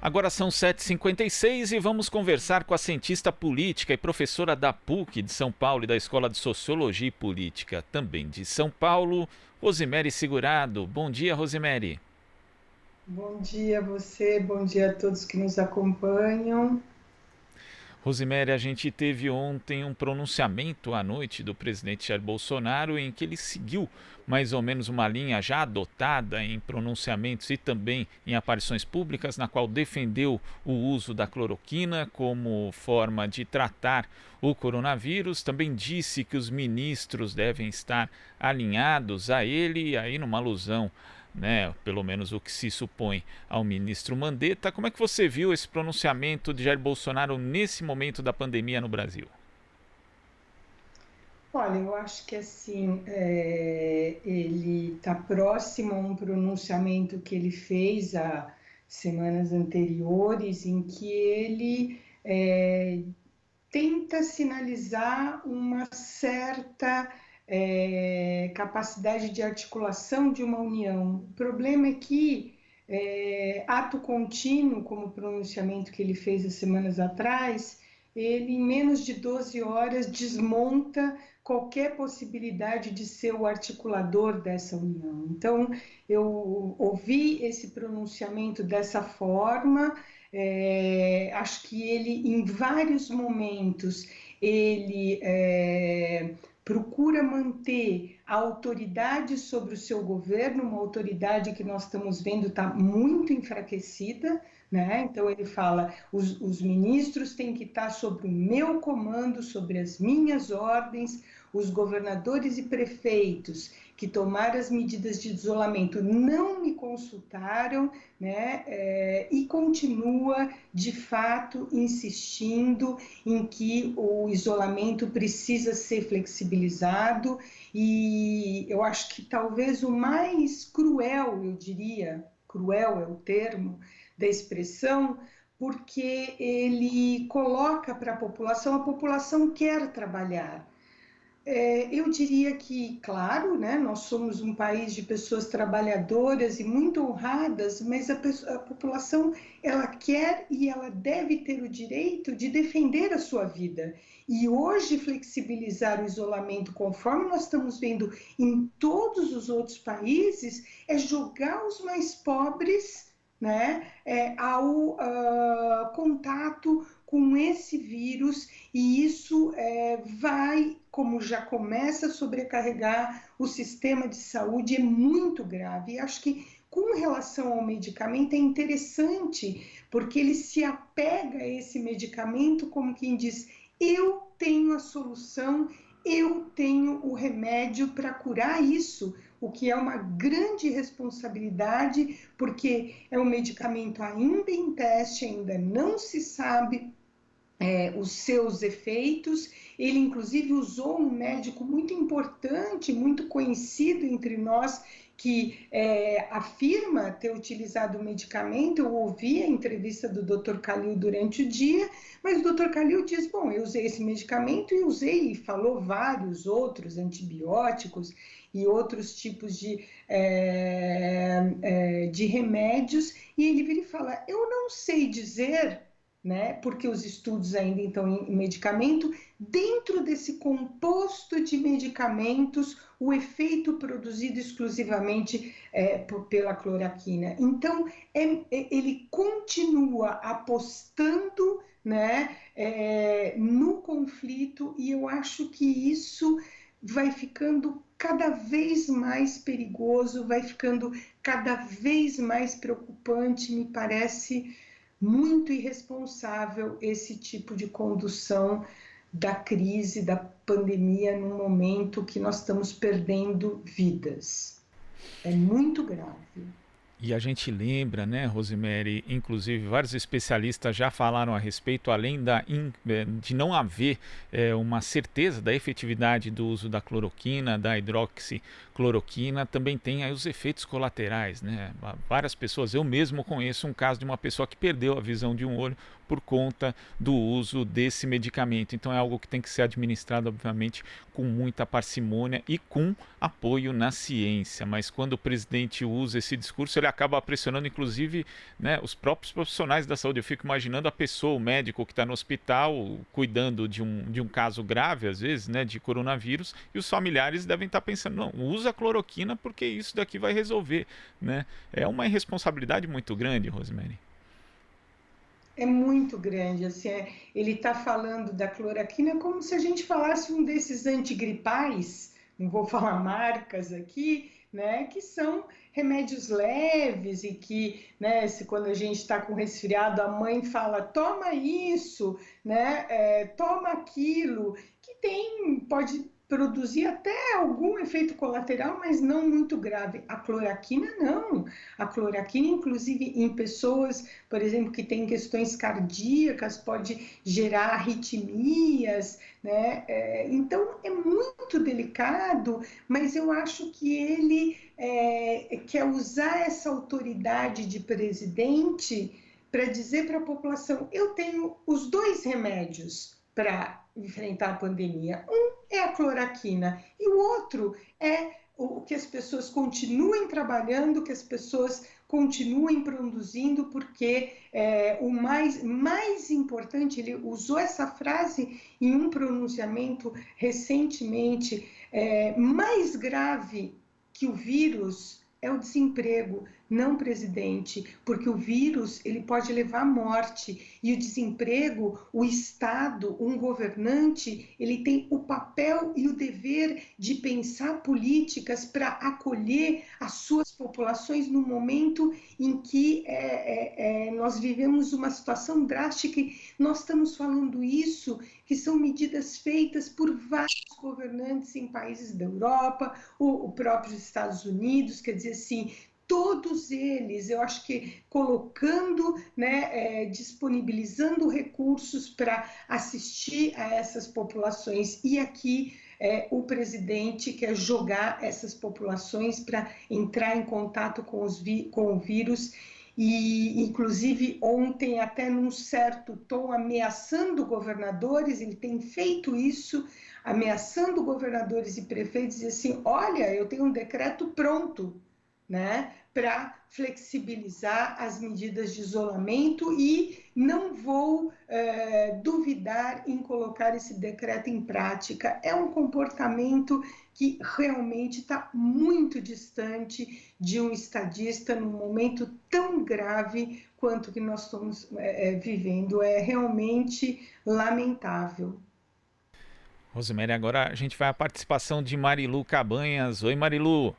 Agora são 7h56 e vamos conversar com a cientista política e professora da PUC de São Paulo e da Escola de Sociologia e Política, também de São Paulo, Rosemary Segurado. Bom dia, Rosemary. Bom dia a você, bom dia a todos que nos acompanham. Rosemary, a gente teve ontem um pronunciamento à noite do presidente Jair Bolsonaro em que ele seguiu mais ou menos uma linha já adotada em pronunciamentos e também em aparições públicas, na qual defendeu o uso da cloroquina como forma de tratar o coronavírus. Também disse que os ministros devem estar alinhados a ele, aí numa alusão, né, pelo menos o que se supõe, ao ministro Mandetta. Como é que você viu esse pronunciamento de Jair Bolsonaro nesse momento da pandemia no Brasil? Olha, eu acho que assim, ele está próximo a um pronunciamento que ele fez há semanas anteriores, em que ele tenta sinalizar uma certa capacidade de articulação de uma união. O problema é que ato contínuo, como o pronunciamento que ele fez há semanas atrás, ele em menos de 12 horas desmonta qualquer possibilidade de ser o articulador dessa união. Então, eu ouvi esse pronunciamento dessa forma. Acho que ele, em vários momentos, ele procura manter a autoridade sobre o seu governo, uma autoridade que nós estamos vendo está muito enfraquecida, né? Então ele fala, os ministros têm que estar sob o meu comando, sobre as minhas ordens, os governadores e prefeitos que tomaram as medidas de isolamento não me consultaram, né? E continua, de fato, insistindo em que o isolamento precisa ser flexibilizado, e eu acho que talvez o mais cruel, eu diria, cruel é o termo da expressão, porque ele coloca para a população quer trabalhar. Eu diria que, claro, né, nós somos um país de pessoas trabalhadoras e muito honradas, mas a população ela quer e ela deve ter o direito de defender a sua vida. E hoje flexibilizar o isolamento, conforme nós estamos vendo em todos os outros países, é jogar os mais pobres, né, ao contato com esse vírus, e isso vai, como já começa a sobrecarregar o sistema de saúde, é muito grave. E acho que com relação ao medicamento é interessante, porque ele se apega a esse medicamento como quem diz, eu tenho a solução, eu tenho o remédio para curar isso, o que é uma grande responsabilidade, porque é um medicamento ainda em teste, ainda não se sabe os seus efeitos. Ele, inclusive, usou um médico muito importante, muito conhecido entre nós, que afirma ter utilizado o medicamento. Eu ouvi a entrevista do Dr. Kalil durante o dia, mas o Dr. Kalil diz, bom, eu usei esse medicamento e usei, e falou vários outros antibióticos e outros tipos de remédios, e ele vira e fala, eu não sei dizer, né, porque os estudos ainda estão em medicamento, dentro desse composto de medicamentos, o efeito produzido exclusivamente pela cloroquina. Então, ele continua apostando, né, no conflito, e eu acho que isso vai ficando cada vez mais perigoso, vai ficando cada vez mais preocupante, me parece muito irresponsável esse tipo de condução da crise, da pandemia, num momento que nós estamos perdendo vidas. É muito grave. E a gente lembra, né, Rosemary, inclusive vários especialistas já falaram a respeito, além de não haver uma certeza da efetividade do uso da cloroquina, da hidroxicloroquina, também tem aí os efeitos colaterais, né? Várias pessoas, eu mesmo conheço um caso de uma pessoa que perdeu a visão de um olho por conta do uso desse medicamento. Então é algo que tem que ser administrado, obviamente, com muita parcimônia e com apoio na ciência. Mas quando o presidente usa esse discurso, ele Datafolha acaba pressionando, inclusive, né, os próprios profissionais da saúde. Eu fico imaginando a pessoa, o médico que está no hospital, cuidando de um caso grave, às vezes, né, de coronavírus, e os familiares devem estar pensando, não, usa a cloroquina porque isso daqui vai resolver, né? É uma irresponsabilidade muito grande, Rosemary. É muito grande, assim, ele está falando da cloroquina como se a gente falasse um desses antigripais, não vou falar marcas aqui, né, que são remédios leves e que, né, se quando a gente está com resfriado, a mãe fala, toma isso, né, toma aquilo, que pode produzir até algum efeito colateral, mas não muito grave. A cloroquina não. A cloroquina, inclusive, em pessoas, por exemplo, que têm questões cardíacas, pode gerar arritmias, né? Então, é muito delicado, mas eu acho que ele quer usar essa autoridade de presidente para dizer para a população: eu tenho os dois remédios para enfrentar a pandemia. Um é a cloroquina e o outro é o que as pessoas continuem trabalhando, que as pessoas continuem produzindo, porque o mais importante, ele usou essa frase em um pronunciamento recentemente, mais grave que o vírus é o desemprego, não, presidente, porque o vírus ele pode levar à morte e o desemprego, o Estado, um governante, ele tem o papel e o dever de pensar políticas para acolher as suas populações no momento em que nós vivemos uma situação drástica e nós estamos falando isso, que são medidas feitas por vários governantes em países da Europa, o próprio Estados Unidos, quer dizer assim, todos eles, eu acho que colocando, né, disponibilizando recursos para assistir a essas populações. E aqui o presidente quer jogar essas populações para entrar em contato com o vírus. E, inclusive, ontem, até num certo tom, ameaçando governadores, ele tem feito isso, ameaçando governadores e prefeitos, e assim, olha, eu tenho um decreto pronto, né, para flexibilizar as medidas de isolamento e não vou duvidar em colocar esse decreto em prática. É um comportamento que realmente está muito distante de um estadista num momento tão grave quanto que nós estamos vivendo. É realmente lamentável. Rosemary, agora a gente vai à participação de Marilu Cabanhas. Oi, Marilu.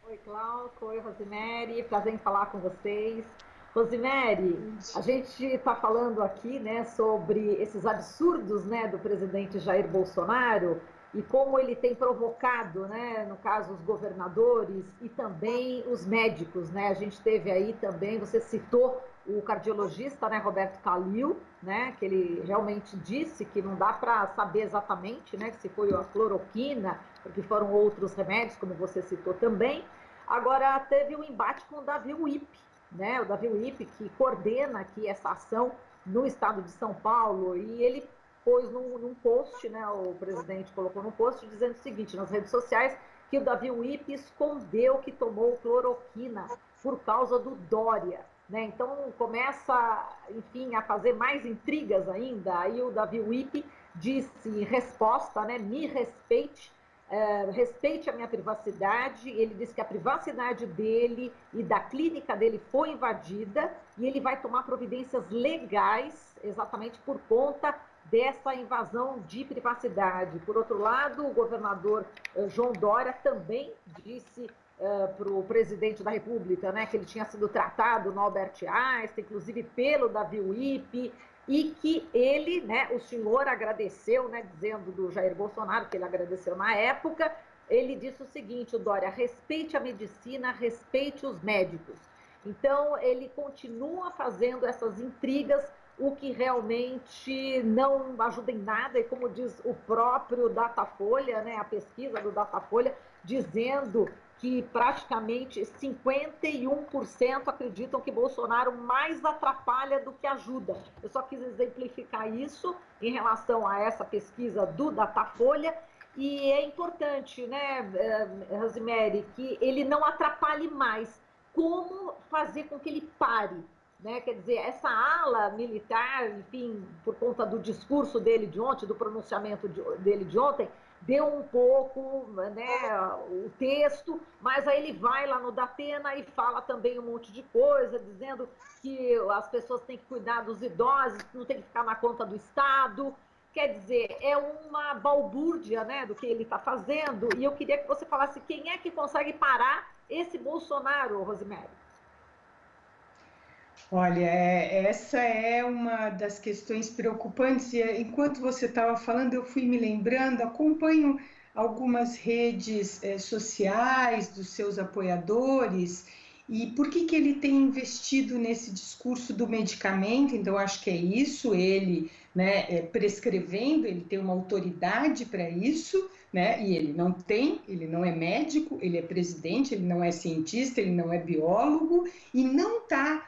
Oi, Glauco. Oi, Rosemary. Prazer em falar com vocês. Rosemary, a gente está falando aqui, né, sobre esses absurdos, né, do presidente Jair Bolsonaro e como ele tem provocado, né, no caso, os governadores e também os médicos, né? A gente teve aí também, você citou o cardiologista, né, Roberto Calil, né, que ele realmente disse que não dá para saber exatamente, né, se foi a cloroquina, porque foram outros remédios, como você citou também. Agora, teve um embate com o Davi Wip, né? O Davi Wip, que coordena aqui essa ação no estado de São Paulo, e ele pôs num post, né? O presidente colocou num post dizendo o seguinte nas redes sociais, que o Davi Wip escondeu que tomou cloroquina por causa do Dória, né? Então começa, enfim, a fazer mais intrigas ainda. Aí o Davi Wip disse em resposta, né? Me respeite, respeite a minha privacidade. Ele disse que a privacidade dele e da clínica dele foi invadida e ele vai tomar providências legais exatamente por conta dessa invasão de privacidade. Por outro lado, o governador João Dória também disse para o presidente da República, né, que ele tinha sido tratado no Albert Einstein, inclusive pelo Davi Wip, e que ele, né, o senhor agradeceu, né, dizendo do Jair Bolsonaro, que ele agradeceu na época, ele disse o seguinte, o Dória, respeite a medicina, respeite os médicos. Então, ele continua fazendo essas intrigas, o que realmente não ajuda em nada, e como diz o próprio Datafolha, né, a pesquisa do Datafolha, dizendo que praticamente 51% acreditam que Bolsonaro mais atrapalha do que ajuda. Eu só quis exemplificar isso em relação a essa pesquisa do Datafolha, e é importante, né, Rosemary, que ele não atrapalhe mais, como fazer com que ele pare, né? Quer dizer, essa ala militar, enfim, por conta do discurso dele de ontem, do pronunciamento dele de ontem, deu um pouco, né, o texto, mas aí ele vai lá no Datena e fala também um monte de coisa, dizendo que as pessoas têm que cuidar dos idosos, não tem que ficar na conta do Estado. Quer dizer, é uma balbúrdia, né, do que ele está fazendo, e eu queria que você falasse quem é que consegue parar esse Bolsonaro, Rosemary. Olha, essa é uma das questões preocupantes, e enquanto você estava falando, eu fui me lembrando, acompanho algumas redes sociais dos seus apoiadores, e por que que ele tem investido nesse discurso do medicamento? Então, acho que é isso, ele, né, prescrevendo, ele tem uma autoridade para isso, né, e ele não tem, ele não é médico, ele é presidente, ele não é cientista, ele não é biólogo, e não está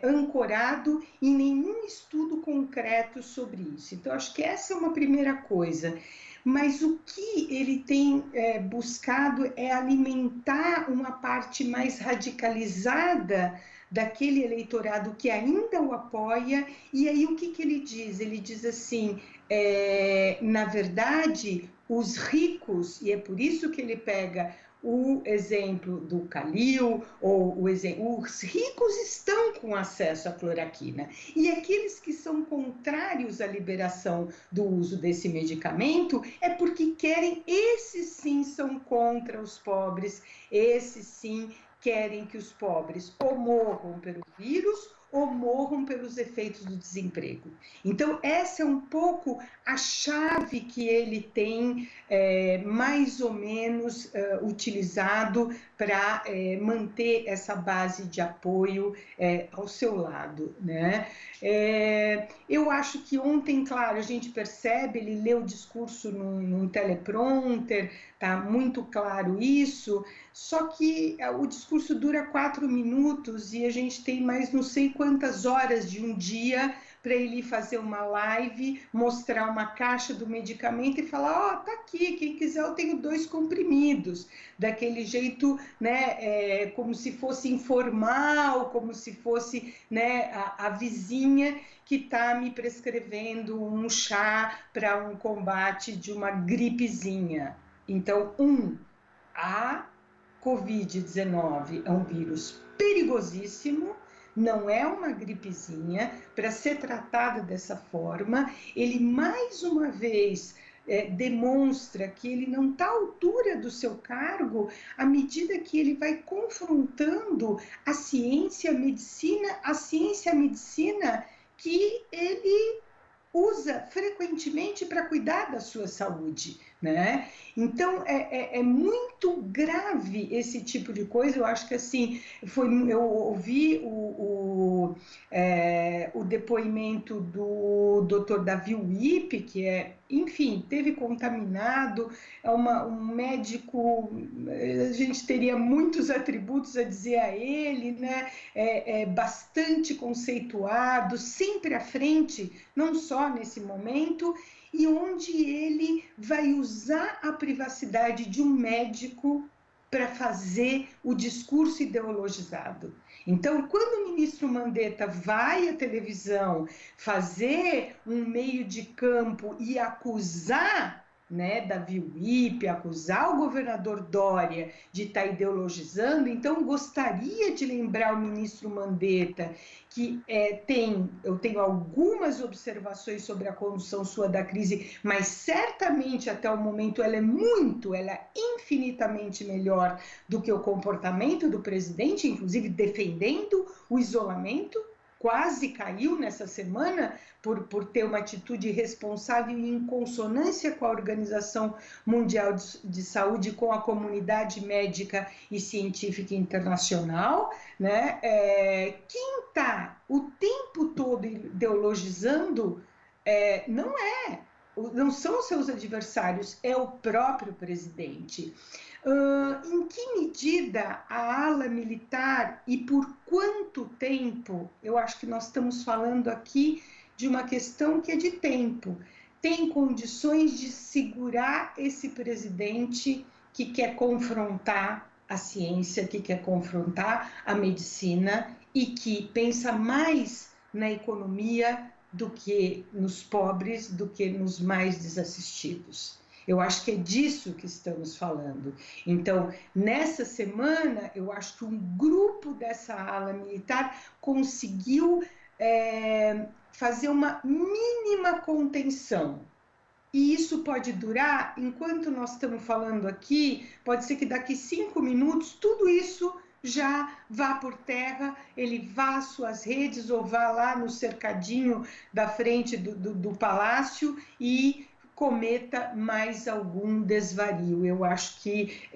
ancorado em nenhum estudo concreto sobre isso. Então, acho que essa é uma primeira coisa. Mas o que ele tem buscado é alimentar uma parte mais radicalizada daquele eleitorado que ainda o apoia. E aí o que que ele diz? Ele diz assim, na verdade, os ricos, e é por isso que ele pega o exemplo do Calil, ou os ricos estão com acesso à cloroquina, e aqueles que são contrários à liberação do uso desse medicamento é porque querem, esses sim são contra os pobres, esses sim querem que os pobres ou morram pelo vírus ou morram pelos efeitos do desemprego. Então, essa é um pouco a chave que ele tem mais ou menos utilizado para manter essa base de apoio ao seu lado, né? Eu acho que ontem, claro, a gente percebe, ele leu o discurso num teleprompter, tá muito claro isso, só que o discurso dura 4 minutos e a gente tem mais não sei quantas horas de um dia para ele fazer uma live, mostrar uma caixa do medicamento e falar, ó, tá aqui, quem quiser eu tenho 2 comprimidos, daquele jeito, né, como se fosse informal, como se fosse, né, a vizinha que está me prescrevendo um chá para um combate de uma gripezinha. Então, a Covid-19 é um vírus perigosíssimo, não é uma gripezinha, para ser tratada dessa forma. Ele, mais uma vez, demonstra que ele não está à altura do seu cargo à medida que ele vai confrontando a ciência, a medicina que ele usa frequentemente para cuidar da sua saúde, né? Então, é muito grave esse tipo de coisa. Eu acho que, assim, eu ouvi o depoimento do Dr. Davi Wipe, que enfim, teve contaminado, um médico, a gente teria muitos atributos a dizer a ele, né? Bastante conceituado, sempre à frente, não só nesse momento, e onde ele vai usar a privacidade de um médico para fazer o discurso ideologizado. Então, quando o ministro Mandetta vai à televisão fazer um meio de campo e acusar, né, Davi Wipe, acusar o governador Dória de estar ideologizando, então gostaria de lembrar o ministro Mandetta que eu tenho algumas observações sobre a condução sua da crise, mas certamente até o momento ela é infinitamente melhor do que o comportamento do presidente, inclusive defendendo o isolamento. Quase caiu nessa semana por ter uma atitude irresponsável e em consonância com a Organização Mundial de Saúde, com a comunidade médica e científica internacional, né? Quem está o tempo todo ideologizando não são os seus adversários, é o próprio presidente. Em que medida a ala militar e por quanto tempo? Eu acho que nós estamos falando aqui de uma questão que é de tempo. Tem condições de segurar esse presidente que quer confrontar a ciência, que quer confrontar a medicina e que pensa mais na economia do que nos pobres, do que nos mais desassistidos. Eu acho que é disso que estamos falando. Então, nessa semana, eu acho que um grupo dessa ala militar conseguiu fazer uma mínima contenção. E isso pode durar, enquanto nós estamos falando aqui, pode ser que daqui 5 minutos tudo isso já vá por terra, ele vá às suas redes ou vá lá no cercadinho da frente do palácio e cometa mais algum desvario. Eu acho que,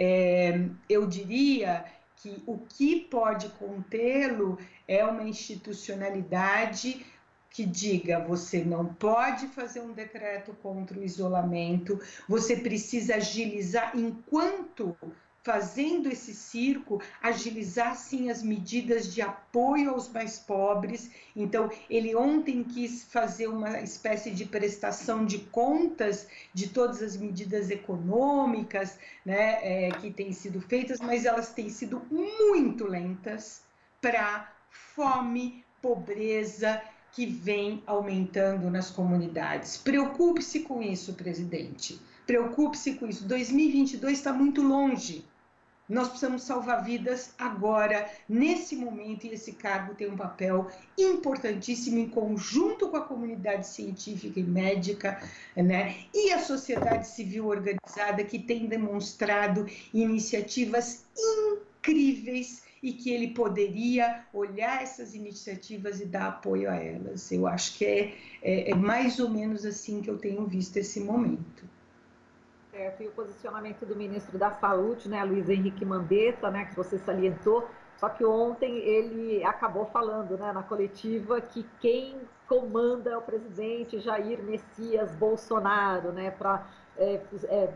eu diria que o que pode contê-lo é uma institucionalidade que diga, você não pode fazer um decreto contra o isolamento, você precisa agilizar, enquanto fazendo esse circo, agilizar sim as medidas de apoio aos mais pobres. Então, ele ontem quis fazer uma espécie de prestação de contas de todas as medidas econômicas, né, que têm sido feitas, mas elas têm sido muito lentas para fome, pobreza, que vem aumentando nas comunidades. Preocupe-se com isso, presidente. Preocupe-se com isso. 2022 está muito longe. Nós precisamos salvar vidas agora, nesse momento, e esse cargo tem um papel importantíssimo em conjunto com a comunidade científica e médica, né? E a sociedade civil organizada, que tem demonstrado iniciativas incríveis e que ele poderia olhar essas iniciativas e dar apoio a elas. Eu acho que é mais ou menos assim que eu tenho visto esse momento. Certo, e o posicionamento do ministro da Saúde, né, Luiz Henrique Mandetta, né, que você salientou, só que ontem ele acabou falando, né, na coletiva, que quem comanda é o presidente Jair Messias Bolsonaro, né,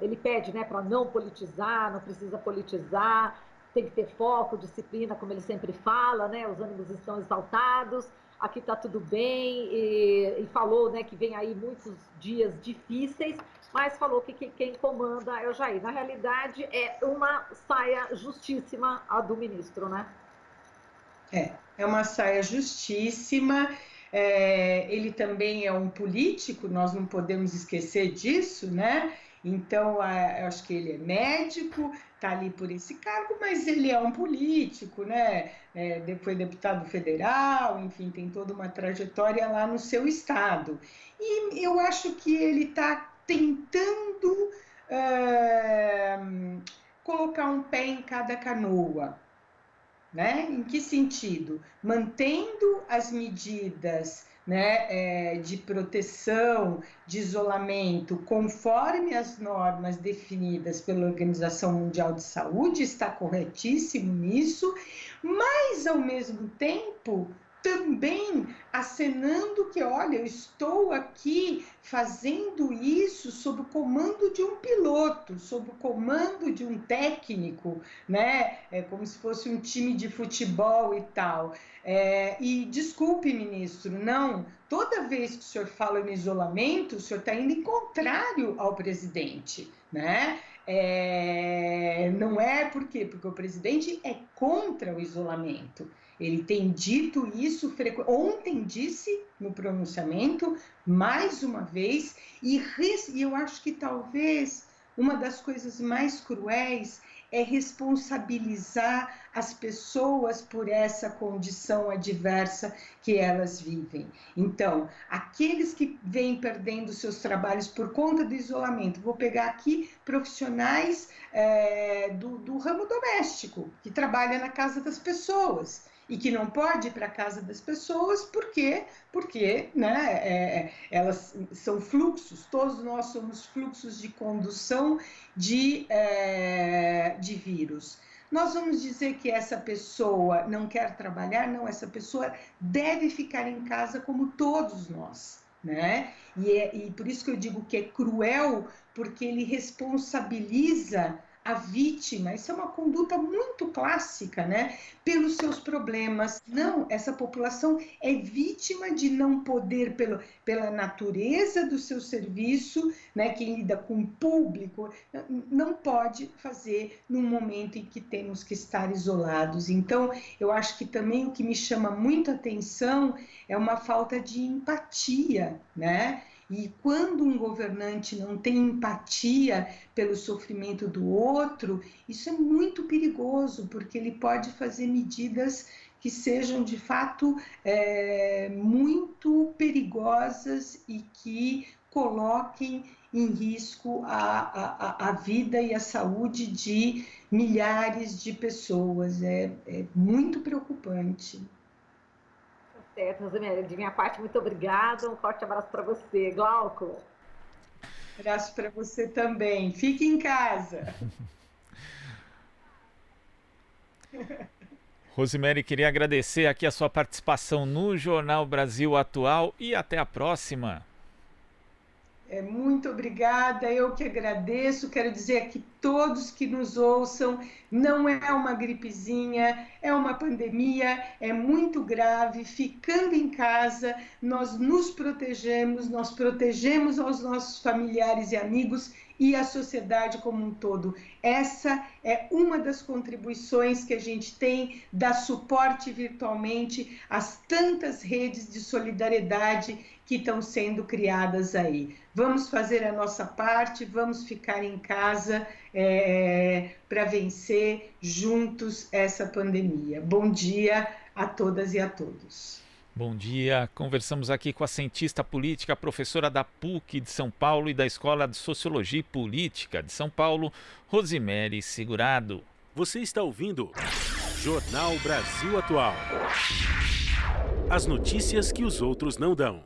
ele pede, né, para não politizar, não precisa politizar, tem que ter foco, disciplina, como ele sempre fala, né, os ânimos estão exaltados, aqui está tudo bem, e falou, né, que vem aí muitos dias difíceis, mas falou que quem comanda é o Jair. Na realidade, é uma saia justíssima a do ministro, né? É uma saia justíssima. Ele também é um político, nós não podemos esquecer disso, né? Então, eu acho que ele é médico, está ali por esse cargo, mas ele é um político, né? Foi deputado federal, enfim, tem toda uma trajetória lá no seu estado. E eu acho que ele está tentando colocar um pé em cada canoa. Né? Em que sentido? Mantendo as medidas, né, de proteção, de isolamento, conforme as normas definidas pela Organização Mundial de Saúde, está corretíssimo nisso, mas, ao mesmo tempo, também acenando que, olha, eu estou aqui fazendo isso sob o comando de um piloto, sob o comando de um técnico, né? É como se fosse um time de futebol e tal. E desculpe, ministro, não, toda vez que o senhor fala em isolamento, o senhor está indo em contrário ao presidente, né? Não é por quê? Porque o presidente é contra o isolamento. Ele tem dito isso, ontem disse no pronunciamento, mais uma vez, e eu acho que talvez uma das coisas mais cruéis é responsabilizar as pessoas por essa condição adversa que elas vivem. Então, aqueles que vêm perdendo seus trabalhos por conta do isolamento, vou pegar aqui profissionais do ramo doméstico, que trabalham na casa das pessoas, e que não pode ir para a casa das pessoas, porque né, elas são fluxos, todos nós somos fluxos de condução de vírus. Nós vamos dizer que essa pessoa não quer trabalhar? Não, essa pessoa deve ficar em casa como todos nós, né? E por isso que eu digo que é cruel, porque ele responsabiliza a vítima. Isso é uma conduta muito clássica, né? Pelos seus problemas. Não, essa população é vítima de não poder, pela natureza do seu serviço, né? Quem lida com o público, não pode fazer num momento em que temos que estar isolados. Então, eu acho que também o que me chama muito a atenção é uma falta de empatia, né? E quando um governante não tem empatia pelo sofrimento do outro, isso é muito perigoso, porque ele pode fazer medidas que sejam de fato muito perigosas e que coloquem em risco a vida e a saúde de milhares de pessoas. É muito preocupante. Certo, Rosemary, de minha parte, muito obrigada. Um forte abraço para você. Glauco. Abraço para você também. Fique em casa. Rosemary, queria agradecer aqui a sua participação no Jornal Brasil Atual e até a próxima. Muito obrigada, eu que agradeço. Quero dizer aqui todos que nos ouçam, não é uma gripezinha, é uma pandemia, é muito grave. Ficando em casa, nós nos protegemos, nós protegemos aos nossos familiares e amigos e a sociedade como um todo. Essa é uma das contribuições que a gente tem, dar suporte virtualmente às tantas redes de solidariedade que estão sendo criadas aí. Vamos fazer a nossa parte, vamos ficar em casa para vencer juntos essa pandemia. Bom dia a todas e a todos. Bom dia, conversamos aqui com a cientista política, professora da PUC de São Paulo e da Escola de Sociologia e Política de São Paulo, Rosemary Segurado. Você está ouvindo Jornal Brasil Atual. As notícias que os outros não dão.